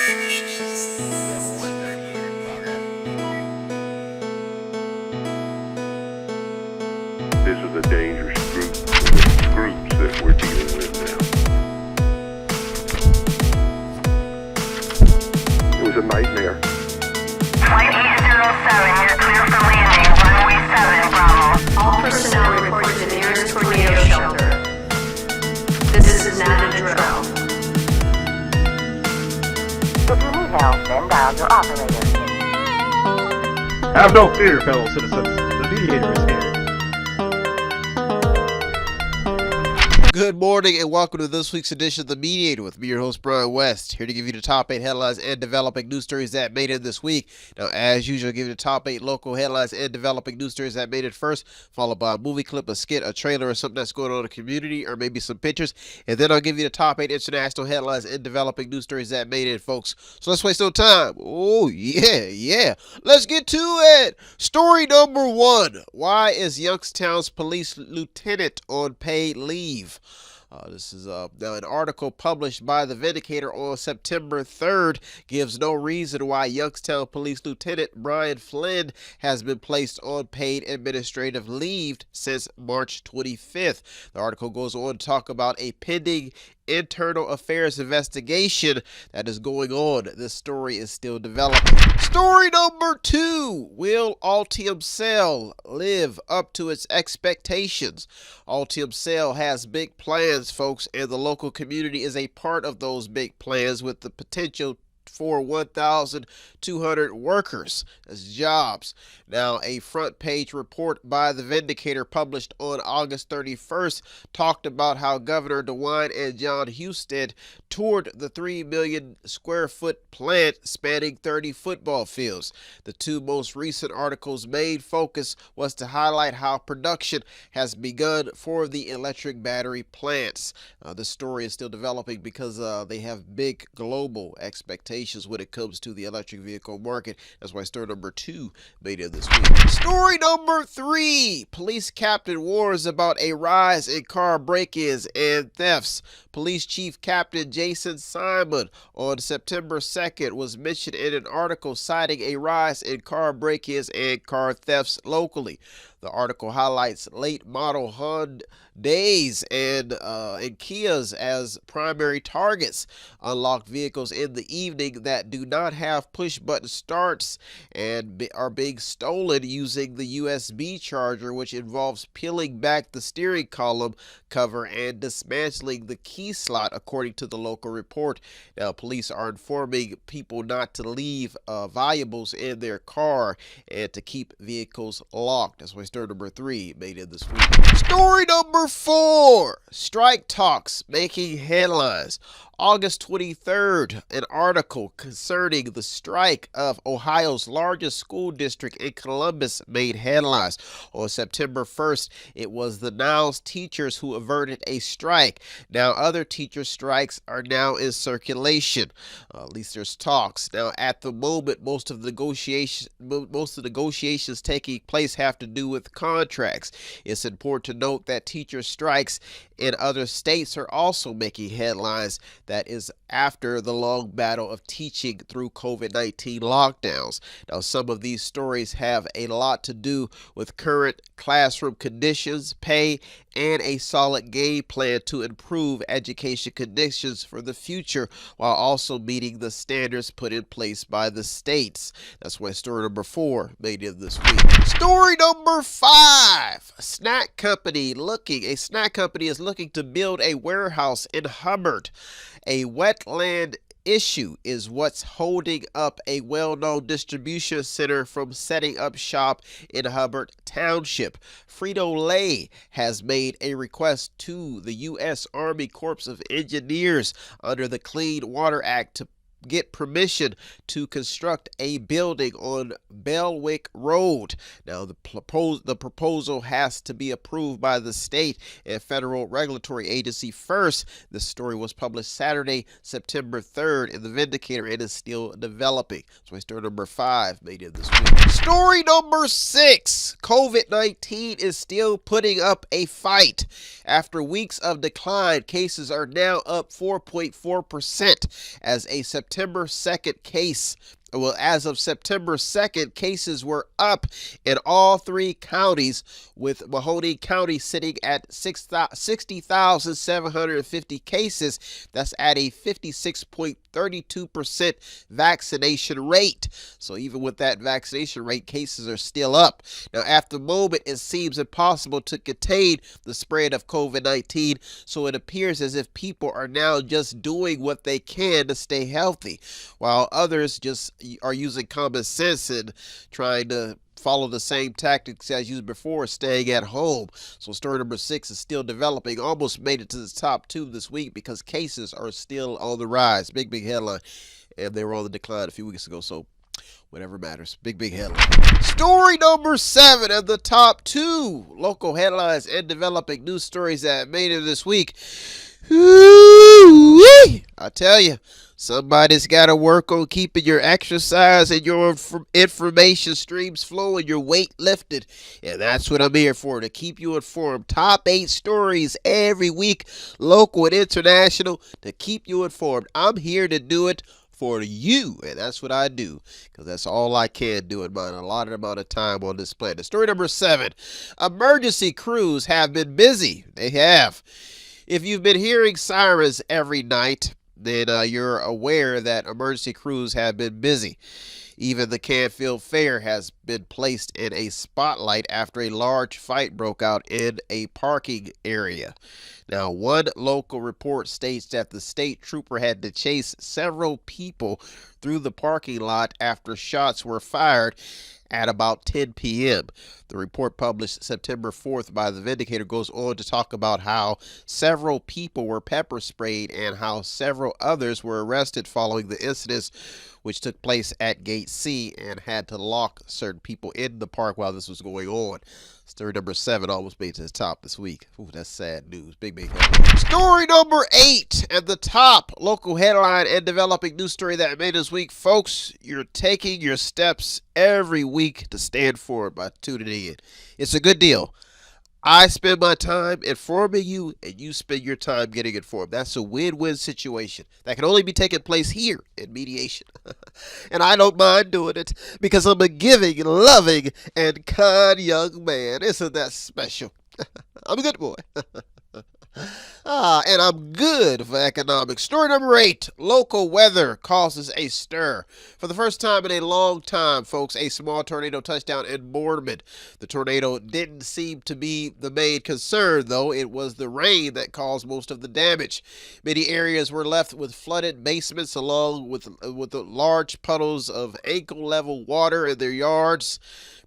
This is a dangerous groups that we're dealing with now. It was a nightmare. Flight 807, you're clear for landing. Runway 7, Bravo. All personnel report to the nearest tornado shelter. This is not a drill. If you need help, then dial your operator. Have no fear, fellow citizens. The Mediator is here. Good morning and welcome to this week's edition of The Mediator with me, your host, Brian West, here to give you the top 8 headlines and developing news stories that made it this week. Now, as usual, I'll give you the top 8 local headlines and developing news stories that made it first, followed by a movie clip, a skit, a trailer, or something that's going on in the community, or maybe some pictures. And then I'll give you the top 8 international headlines and developing news stories that made it, folks. So let's waste no time. Oh, yeah. Let's get to it. Story number 1. Why is Youngstown's police lieutenant on paid leave? This is now an article published by the Mediator on September 3rd gives no reason why Youngstown Police Lieutenant Brian Flynn has been placed on paid administrative leave since March 25th. The article goes on to talk about a pending internal affairs investigation that is going on. This story is still developing. Story number 2. Will Altium Cell live up to its expectations? Altium Cell has big plans, folks, and the local community is a part of those big plans with the potential for 1,200 workers as jobs. Now, a front page report by the Vindicator published on August 31st talked about how Governor DeWine and John Husted toured the 3 million square foot plant spanning 30 football fields. The two most recent articles' main focus was to highlight how production has begun for the electric battery plants. The story is still developing because they have big global expectations when it comes to the electric vehicle market. That's why story number 2 made it this week. Story number 3. Police captain warns about a rise in car break-ins and thefts. Police Chief Captain Jason Simon on September 2nd was mentioned in an article citing a rise in car break-ins and car thefts locally. The article highlights late model Hyundais and Kias as primary targets. Unlocked vehicles in the evening that do not have push-button starts and are being stolen using the USB charger, which involves peeling back the steering column cover and dismantling the key slot, according to the local report. Now, police are informing people not to leave valuables in their car and to keep vehicles locked. That's why story number 3 made it this week. Story number 4. Strike talks making headlines. August 23rd, an article concerning the strike of Ohio's largest school district in Columbus made headlines. On September 1st, it was the Niles teachers who averted a strike. Now, other teacher strikes are now in circulation. At least there's talks. Now, at the moment, most of the negotiations taking place have to do with contracts. It's important to note that teacher strikes in other states are also making headlines. That is after the long battle of teaching through COVID-19 lockdowns. Now, some of these stories have a lot to do with current classroom conditions, pay, and a solid game plan to improve education conditions for the future while also meeting the standards put in place by the states. That's why story number 4 made it this week. Story number 5. A snack company is looking to build a warehouse in Hubbard. A wetland issue is what's holding up a well-known distribution center from setting up shop in Hubbard Township. Frito-Lay has made a request to the U.S. Army Corps of Engineers under the Clean Water Act to get permission to construct a building on Belwick Road. Now, the proposal has to be approved by the state and federal regulatory agency first. This story was published Saturday, September 3rd in the Vindicator and is still developing. So story number 5 made it this week. Story number 6. COVID-19 is still putting up a fight. After weeks of decline, cases are now up 4.4% as a September September 2nd case. Well, as of September 2nd, cases were up in all three counties, with Mahoning County sitting at 60,750 cases. That's at a 56.32% vaccination rate. So even with that vaccination rate, cases are still up. Now, at the moment, it seems impossible to contain the spread of COVID-19, so it appears as if people are now just doing what they can to stay healthy, while others just are using common sense and trying to follow the same tactics as used before, staying at home. So story number 6 is still developing. Almost made it to the top 2 this week because cases are still on the rise. Big headline. And they were on the decline a few weeks ago, so whatever matters. Big headline. Story number 7 of the top 2 local headlines and developing news stories that made it this week. Ooh-wee! I tell you, somebody's got to work on keeping your exercise and your information streams flowing, your weight lifted. And that's what I'm here for, to keep you informed. Top 8 stories every week, local and international, to keep you informed. I'm here to do it for you, and that's what I do, because that's all I can do in my allotted amount of time on this planet. Story number 7, emergency crews have been busy. They have. If you've been hearing sirens every night, then you're aware that emergency crews have been busy. Even the Canfield Fair has been placed in a spotlight after a large fight broke out in a parking area. Now, one local report states that the state trooper had to chase several people through the parking lot after shots were fired at about 10 p.m. The report, published September 4th by the Mediator, goes on to talk about how several people were pepper sprayed and how several others were arrested following the incidents, which took place at Gate C, and had to lock certain people in the park while this was going on. Story number 7 almost made it to the top this week. Ooh, that's sad news. Big headline. Story number 8 at the top local headline and developing news story that made this week. Folks, you're taking your steps every week to stand for it by tuning in. It's a good deal. I spend my time informing you, and you spend your time getting informed. That's a win-win situation that can only be taking place here in mediation. And I don't mind doing it because I'm a giving, loving, and kind young man. Isn't that special? I'm a good boy. And I'm good for economics. Story number 8, local weather causes a stir. For the first time in a long time, folks, a small tornado touched down in Boardman. The tornado didn't seem to be the main concern, though. It was the rain that caused most of the damage. Many areas were left with flooded basements, along with the large puddles of ankle-level water in their yards.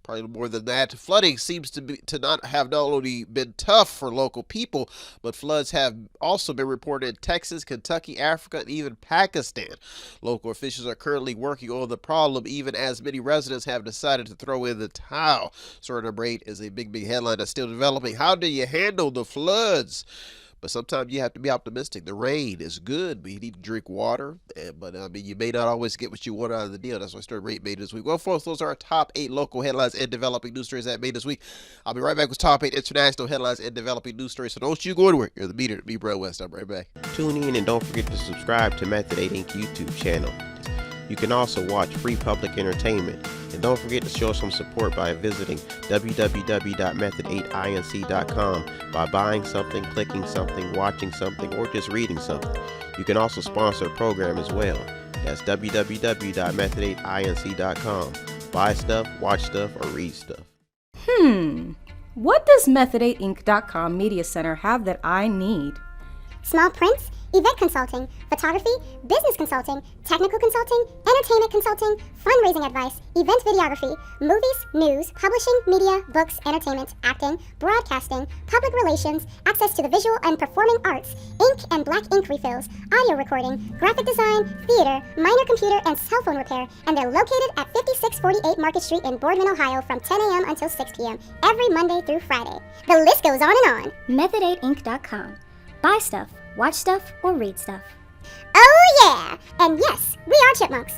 Probably more than that. Flooding seems to not only been tough for local people, but floods have also been reported in Texas, Kentucky, Africa, and even Pakistan. Local officials are currently working on the problem, even as many residents have decided to throw in the towel. Story number 8 is a big headline that's still developing. How do you handle the floods? But sometimes you have to be optimistic. The rain is good, but you need to drink water. But I mean, you may not always get what you want out of the deal. That's why Story Rate made this week. Well, folks, those are our top 8 local headlines and developing news stories that made this week. I'll be right back with top 8 international headlines and developing news stories. So don't you go anywhere. You're the Mediator. Me, Brad West. I'm right back. Tune in and don't forget to subscribe to Method 8 Inc. YouTube channel. You can also watch free public entertainment. And don't forget to show some support by visiting www.method8inc.com by buying something, clicking something, watching something, or just reading something. You can also sponsor a program as well. That's www.method8inc.com. Buy stuff, watch stuff, or read stuff. What does Method8inc.com Media Center have that I need? Small prints, event consulting, photography, business consulting, technical consulting, entertainment consulting, fundraising advice, event videography, movies, news, publishing, media, books, entertainment, acting, broadcasting, public relations, access to the visual and performing arts, ink and black ink refills, audio recording, graphic design, theater, minor computer and cell phone repair, and they're located at 5648 Market Street in Boardman, Ohio from 10 a.m. until 6 p.m. every Monday through Friday. The list goes on and on. Method8inc.com. Buy stuff, watch stuff, or read stuff. Oh yeah! And yes, we are chipmunks.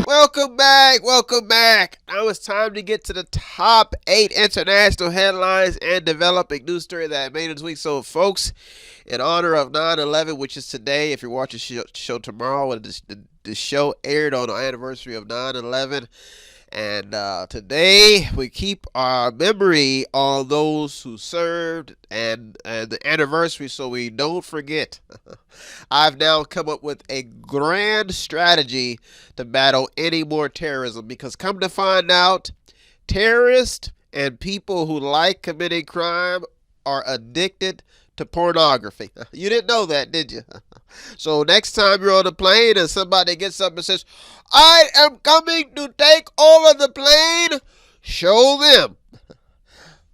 Welcome back. Welcome back. Now it's time to get to the top 8 international headlines and developing news story that made it this week. So, folks, in honor of 9/11, which is today, if you're watching the show tomorrow, the show aired on the anniversary of 9/11. And today we keep our memory on those who served and the anniversary so we don't forget. I've now come up with a grand strategy to battle any more terrorism, because come to find out, terrorists and people who like committing crime are addicted to pornography. You didn't know that, did you? So next time you're on a plane and somebody gets up and says, "I am coming to take over the plane," show them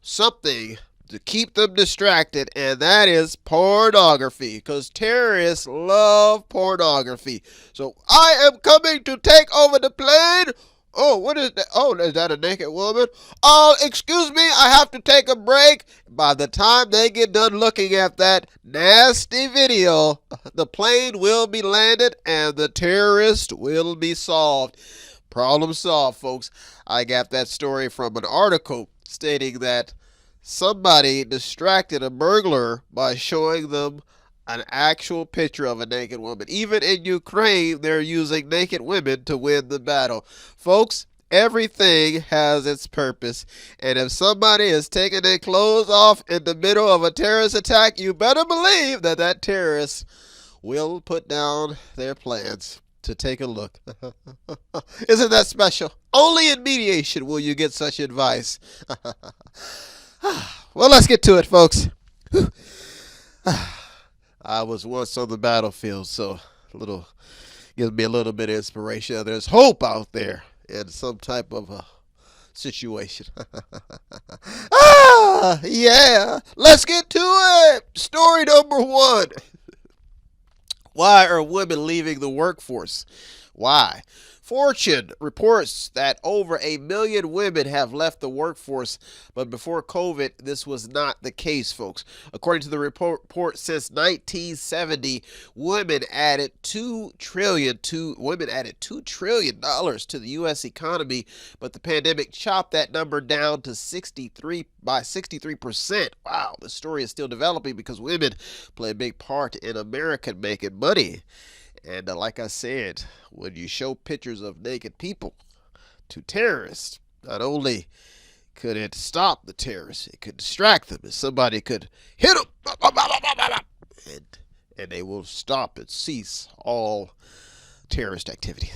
something to keep them distracted, and that is pornography, because terrorists love pornography. So, "I am coming to take over the plane." Oh, what is that? Oh, is that a naked woman? Oh, excuse me, I have to take a break. By the time they get done looking at that nasty video, the plane will be landed and the terrorist will be solved. Problem solved, folks. I got that story from an article stating that somebody distracted a burglar by showing them an actual picture of a naked woman. Even in Ukraine, they're using naked women to win the battle. Folks, everything has its purpose. And if somebody is taking their clothes off in the middle of a terrorist attack, you better believe that that terrorist will put down their plans to take a look. Isn't that special? Only in mediation will you get such advice. Well, let's get to it, folks. I was once on the battlefield, so gives me a little bit of inspiration. There's hope out there in some type of a situation. Yeah. Let's get to it. Story number 1. Why are women leaving the workforce? Why? Fortune reports that over 1 million women have left the workforce, but before COVID, this was not the case, folks. According to the report, since 1970, women added $2 trillion to the U.S. economy, but the pandemic chopped that number down to 63%. Wow, the story is still developing because women play a big part in America making money. And like I said, when you show pictures of naked people to terrorists, not only could it stop the terrorists, it could distract them, and somebody could hit them, and they will stop and cease all terrorist activity.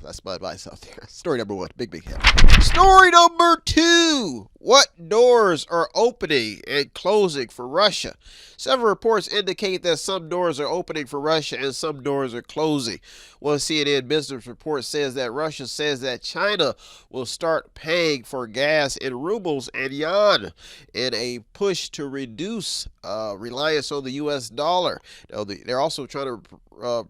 That's my advice out there. Story number 1, big hit. Story number 2. What doors are opening and closing for Russia? Several reports indicate that some doors are opening for Russia and some doors are closing. One CNN business report says that Russia says that China will start paying for gas in rubles and yuan in a push to reduce reliance on the U.S. dollar. Now, they're also trying to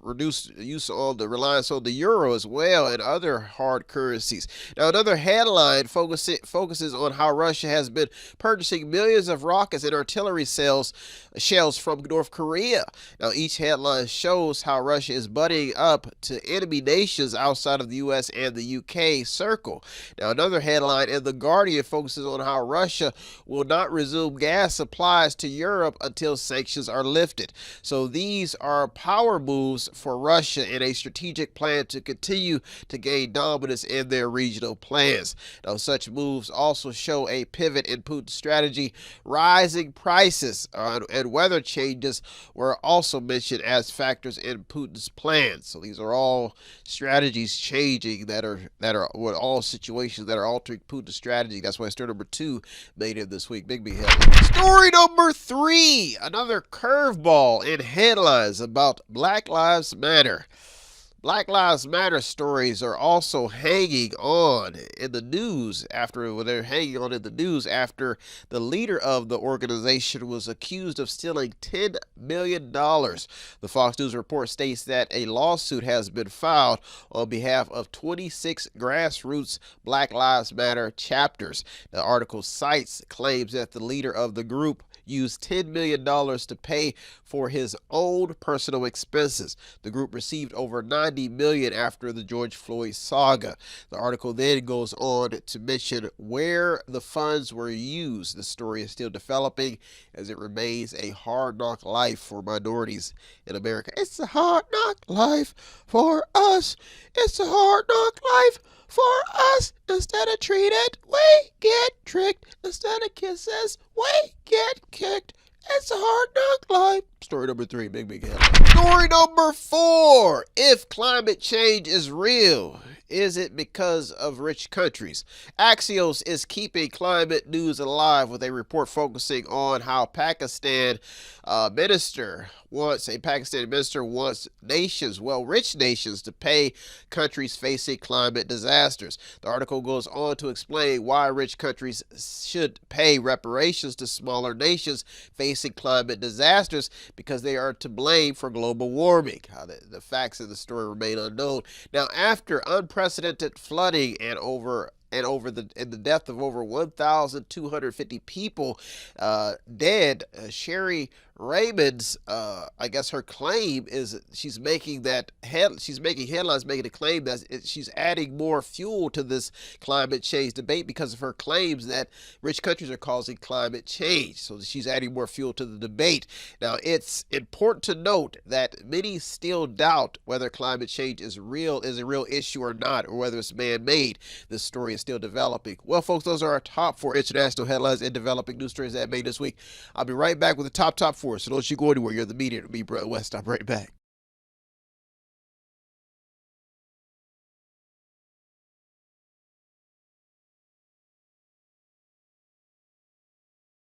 reduce use on the reliance on the euro as well and other hard currencies. Now, another headline focuses on how Russia has been purchasing millions of rockets and artillery shells from North Korea. Now, each headline shows how Russia is buddying up to enemy nations outside of the U.S. and the UK circle. Now, another headline in The Guardian focuses on how Russia will not resume gas supplies to Europe until sanctions are lifted. So these are power moves for Russia in a strategic plan to continue to gain dominance in their regional plans. Now, such moves also show a pivot in Putin's strategy. Rising prices and weather changes were also mentioned as factors in Putin's plans. So these are all strategies changing that are all situations that are altering Putin's strategy. That's why story number 2 made it this week. Big hit. Story number 3. Another curveball in headlines about Black Lives Matter. Black Lives Matter stories are also hanging on in the news after the leader of the organization was accused of stealing $10 million. The Fox News report states that a lawsuit has been filed on behalf of 26 grassroots Black Lives Matter chapters. The article cites claims that the leader of the group used $10 million to pay for his own personal expenses. The group received over $90 million after the George Floyd saga. The article then goes on to mention where the funds were used. The story is still developing as it remains a hard knock life for minorities in America. It's a hard knock life for us. It's a hard knock life for us. Instead of treated, we get tricked. Instead of kisses, we get kicked. It's a hard knock life. Story number 3, big headline. Story number 4. If climate change is real, is it because of rich countries? Axios is keeping climate news alive with a report focusing on how a Pakistani minister wants nations, rich nations, to pay countries facing climate disasters. The article goes on to explain why rich countries should pay reparations to smaller nations facing climate disasters, because they are to blame for global warming. How the facts of the story remain unknown. Now, after unprecedented flooding and the death of over 1,250 people dead, Sherry Raymond's, I guess her claim is she's making headlines, making a claim that she's adding more fuel to this climate change debate because of her claims that rich countries are causing climate change. So she's adding more fuel to the debate. Now, it's important to note that many still doubt whether climate change is a real issue or not, or whether it's man-made. This story is still developing. Well, folks, those are our top 4 international headlines and developing news stories that made this week. I'll be right back with the top 4. So don't you go anywhere. You're the Mediator. Me, Brother West. I'm right back.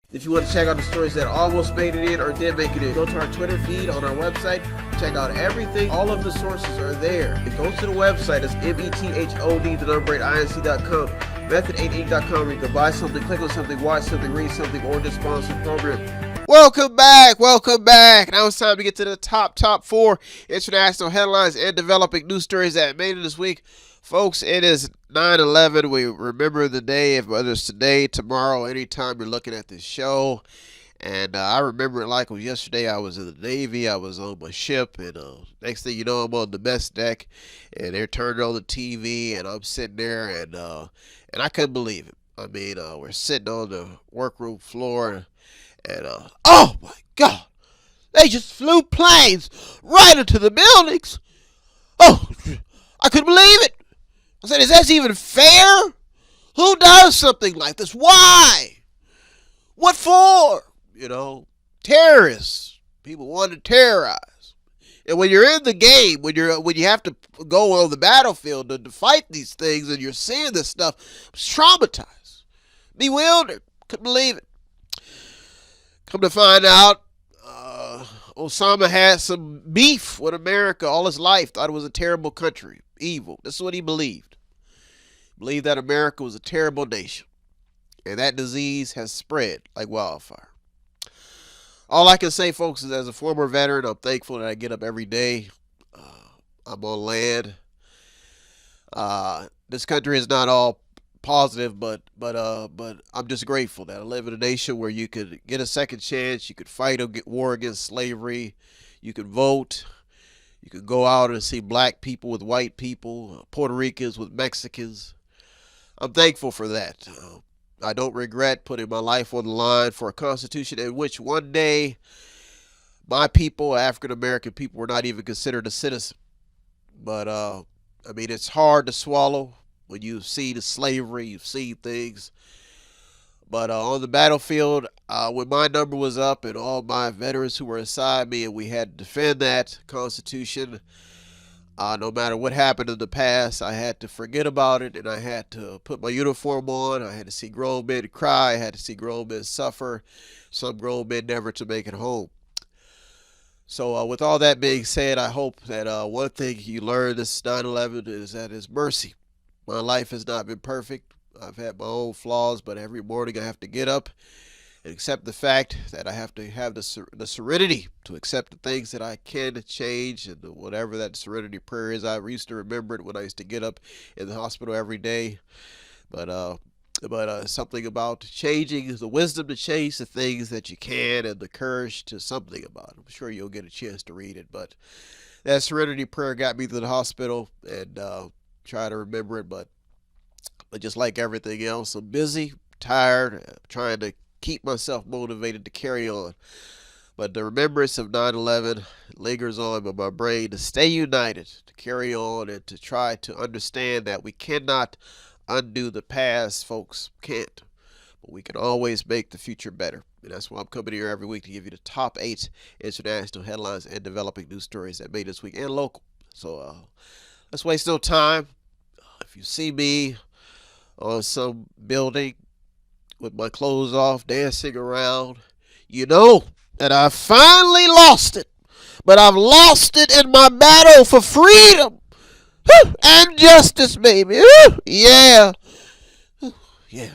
If you want to check out the stories that almost made it in or did make it in, go to our Twitter feed on our website. Check out everything. All of the sources are there. It goes to the website. It's method8inc.com, method8inc.com, where you can buy something, click on something, watch something, read something, or just sponsor the program. Welcome back. Now it's time to get to the top 4 international headlines and developing news stories that made it this week. Folks, it is 9/11. We remember the day, whether it's today, tomorrow, anytime you're looking at this show. And I remember it like it was yesterday. I was in the Navy. I was on my ship. And next thing you know, I'm on the mess deck. And they're turning on the TV. And I'm sitting there. And I couldn't believe it. I mean, we're sitting on the workroom floor. And, oh my God, they just flew planes right into the buildings. Oh, I couldn't believe it. I said, is that even fair? Who does something like this? Why? What for? You know, terrorists. People want to terrorize. And when you're in the game, when you have to go on the battlefield to fight these things, and you're seeing this stuff, I was traumatized, bewildered, couldn't believe it. Come to find out, Osama had some beef with America all his life. Thought it was a terrible country, evil. This is what he believed. Believed that America was a terrible nation. And that disease has spread like wildfire. All I can say, folks, is as a former veteran, I'm thankful that I get up every day. I'm on land. This country is not all positive, but I'm just grateful that I live in a nation where you could get a second chance. You could fight a war against slavery. You could vote. You could go out and see black people with white people, Puerto Ricans with Mexicans. I'm thankful for that. I don't regret putting my life on the line for a constitution in which one day my people, African American people, were not even considered a citizen. But I mean, it's hard to swallow when you see the slavery, you see things. But on the battlefield, when my number was up and all my veterans who were assigned me and we had to defend that Constitution, no matter what happened in the past, I had to forget about it and I had to put my uniform on. I had to see grown men cry. I had to see grown men suffer. Some grown men never to make it home. So with all that being said, I hope that one thing you learn this 9/11 is that it's mercy. My life has not been perfect. I've had my own flaws, but every morning I have to get up and accept the fact that I have to have the serenity to accept the things that I can change, and whatever that serenity prayer is. I used to remember it when I used to get up in the hospital every day. But But something about changing, the wisdom to change the things that you can, and the courage to something about it. I'm sure you'll get a chance to read it. But that Serenity Prayer got me to the hospital, and try to remember it. But just like everything else, I'm busy, tired, trying to keep myself motivated to carry on. But the remembrance of 9/11 lingers on in my brain to stay united, to carry on, and to try to understand that we cannot undo the past, folks. Can't. But we can always make the future better. And that's why I'm coming here every week to give you the top 8 international headlines and developing news stories that made this week and local. So let's waste no time. If you see me on some building with my clothes off, dancing around, you know that I finally lost it. But I've lost it in my battle for freedom and justice, baby. Yeah. Yeah.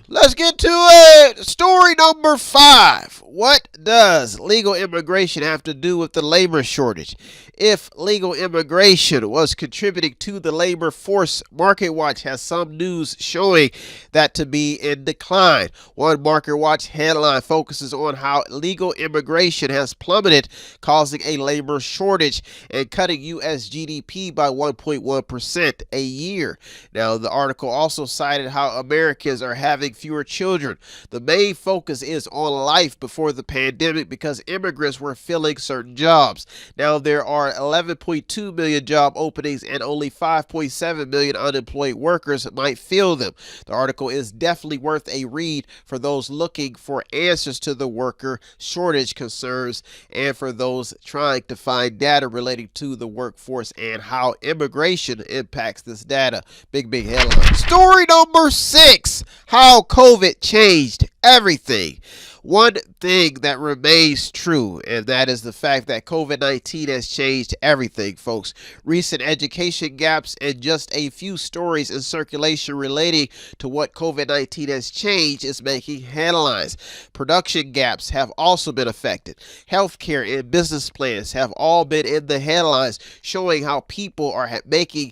Let's get to it. Story number 5. What does legal immigration have to do with the labor shortage? If legal immigration was contributing to the labor force, MarketWatch has some news showing that to be in decline. One MarketWatch headline focuses on how legal immigration has plummeted, causing a labor shortage and cutting U.S. GDP by 1.1% a year. Now, the article also cited how Americans are having fewer children. The main focus is on life before the pandemic because immigrants were filling certain jobs. Now, there are 11.2 million job openings and only 5.7 million unemployed workers might fill them. The article is definitely worth a read for those looking for answers to the worker shortage concerns and for those trying to find data relating to the workforce and how immigration impacts this data. Big headline. Story number 6, how COVID changed everything. One thing that remains true, and that is the fact that COVID-19 has changed everything, folks. Recent education gaps and just a few stories in circulation relating to what COVID-19 has changed is making headlines. Production gaps have also been affected. Healthcare and business plans have all been in the headlines, showing how people are making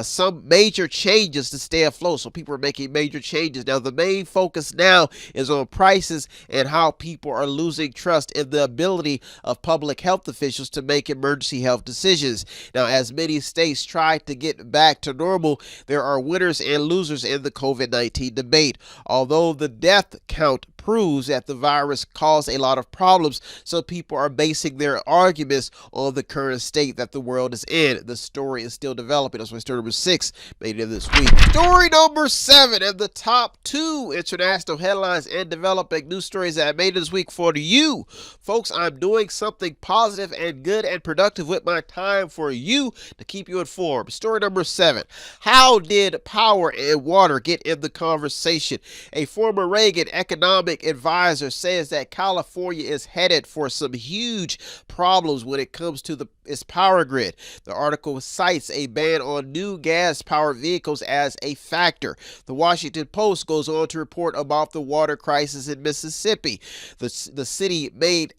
some major changes to stay afloat. So people are making major changes. Now, the main focus now is on prices and how people are losing trust in the ability of public health officials to make emergency health decisions. Now, as many states try to get back to normal, there are winners and losers in the COVID-19 debate. Although the death count proves that the virus caused a lot of problems, some people are basing their arguments on the current state that the world is in. The story is still developing. That's why story number 6 made it this week. Story number 7 and the top 2 international headlines and developing news stories that I made this week for you. Folks, I'm doing something positive and good and productive with my time for you to keep you informed. Story number 7. How did power and water get in the conversation? A former Reagan economic advisor says that California is headed for some huge problems when it comes to its power grid. The article cites a ban on new gas-powered vehicles as a factor. The Washington Post goes on to report about the water crisis in Mississippi. The city made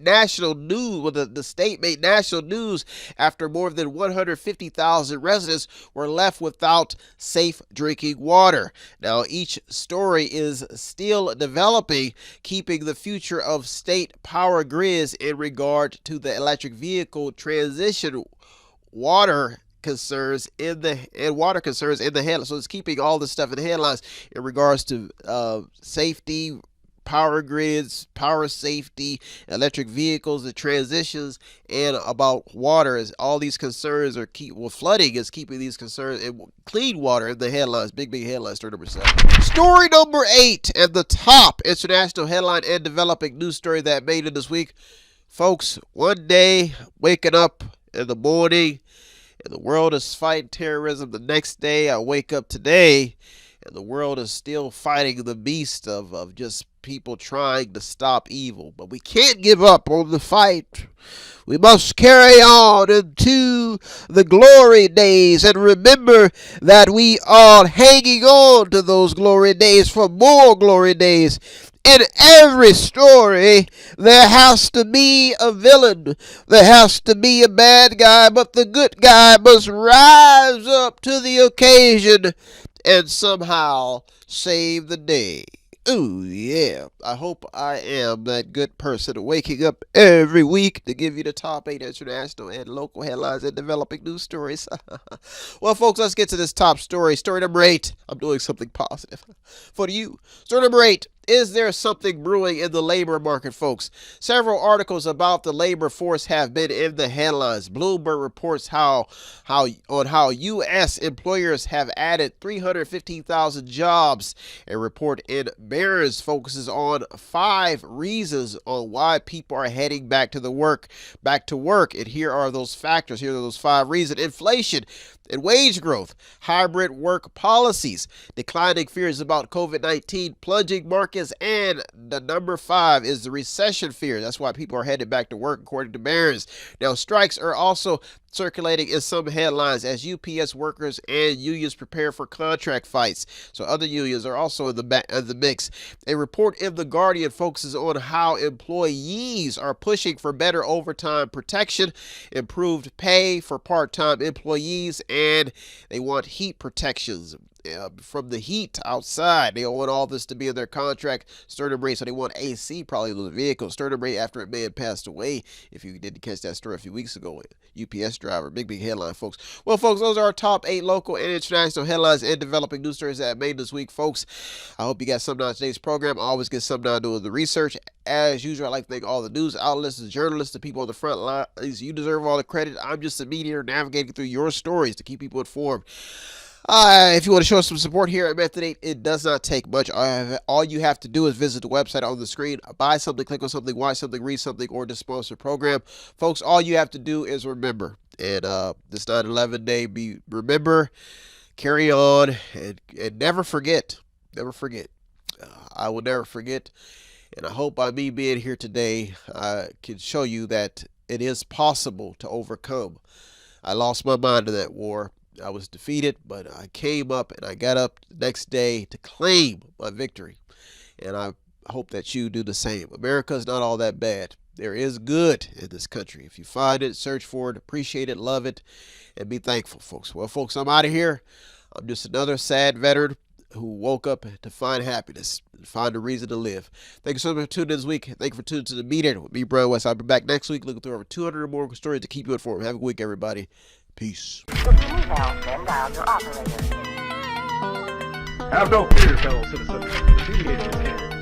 national news. Well, the state made national news after more than 150,000 residents were left without safe drinking water. Now, each story is still developing, keeping the future of state power grids in regard to the electric vehicle transition, water concerns in the headlines. So it's keeping all this stuff in the headlines in regards to safety, power grids, power safety, electric vehicles, the transitions, and about water. As all these concerns are flooding is keeping these concerns and clean water in the headlines. Big headlines. Story number 7. Story number 8 and the top international headline and developing news story that made it this week. Folks, one day waking up in the morning and the world is fighting terrorism. The next day I wake up today and the world is still fighting the beast of just people trying to stop evil. But we can't give up on the fight. We must carry on into the glory days and remember that we are hanging on to those glory days for more glory days In every story, there has to be a villain. There has to be a bad guy, but the good guy must rise up to the occasion and somehow save the day. Ooh, yeah. I hope I am that good person waking up every week to give you the top 8 international and local headlines and developing news stories. Well, folks, let's get to this top story. Story number 8. I'm doing something positive for you. Story number 8. Is there something brewing in the labor market, folks? Several articles about the labor force have been in the headlines. Bloomberg reports how U.S. employers have added 315,000 jobs. A report in Barron's focuses on 5 reasons on why people are heading back to work. And here are those factors. Here are those 5 reasons. Inflation and wage growth, hybrid work policies, declining fears about COVID-19, plunging markets, and the number 5 is the recession fear. That's why people are headed back to work, according to Barron's. Now, strikes are also circulating in some headlines as UPS workers and unions prepare for contract fights. So other unions are also in the mix. A report in The Guardian focuses on how employees are pushing for better overtime protection, improved pay for part-time employees, and they want heat protections from the heat outside. They don't want all this to be in their contract. Sternum rate, so they want AC probably in those vehicles. Sternum rate after a man passed away. If you didn't catch that story a few weeks ago, UPS driver, big headline, folks. Well, folks, those are our top 8 local and international headlines and developing news stories that I made this week, folks. I hope you got something out of today's program. I always get something out of doing the research. As usual, I'd like to thank all the news outlets, the journalists, the people on the front lines. You deserve all the credit. I'm just a mediator navigating through your stories to keep people informed. If you want to show us some support here at Method 8, it does not take much. All you have to do is visit the website on the screen, buy something, click on something, watch something, read something, or to sponsor a program. Folks, all you have to do is remember. And this 9/11 day, remember, carry on, and never forget. Never forget. I will never forget. And I hope by me being here today, I can show you that it is possible to overcome. I lost my mind in that war. I was defeated, but I came up and I got up the next day to claim my victory. And I hope that you do the same. America's not all that bad. There is good in this country. If you find it, search for it, appreciate it, love it, and be thankful, folks. Well, folks, I'm out of here. I'm just another sad veteran who woke up to find happiness and find a reason to live. Thank you so much for tuning in this week. Thank you for tuning to the Mediator with me, Brian West. I'll be back next week looking through over 200 or more stories to keep you informed. Have a good week, everybody. Peace. If you need help, then dial your operator. Have no fear, fellow citizens. The Mediator is here.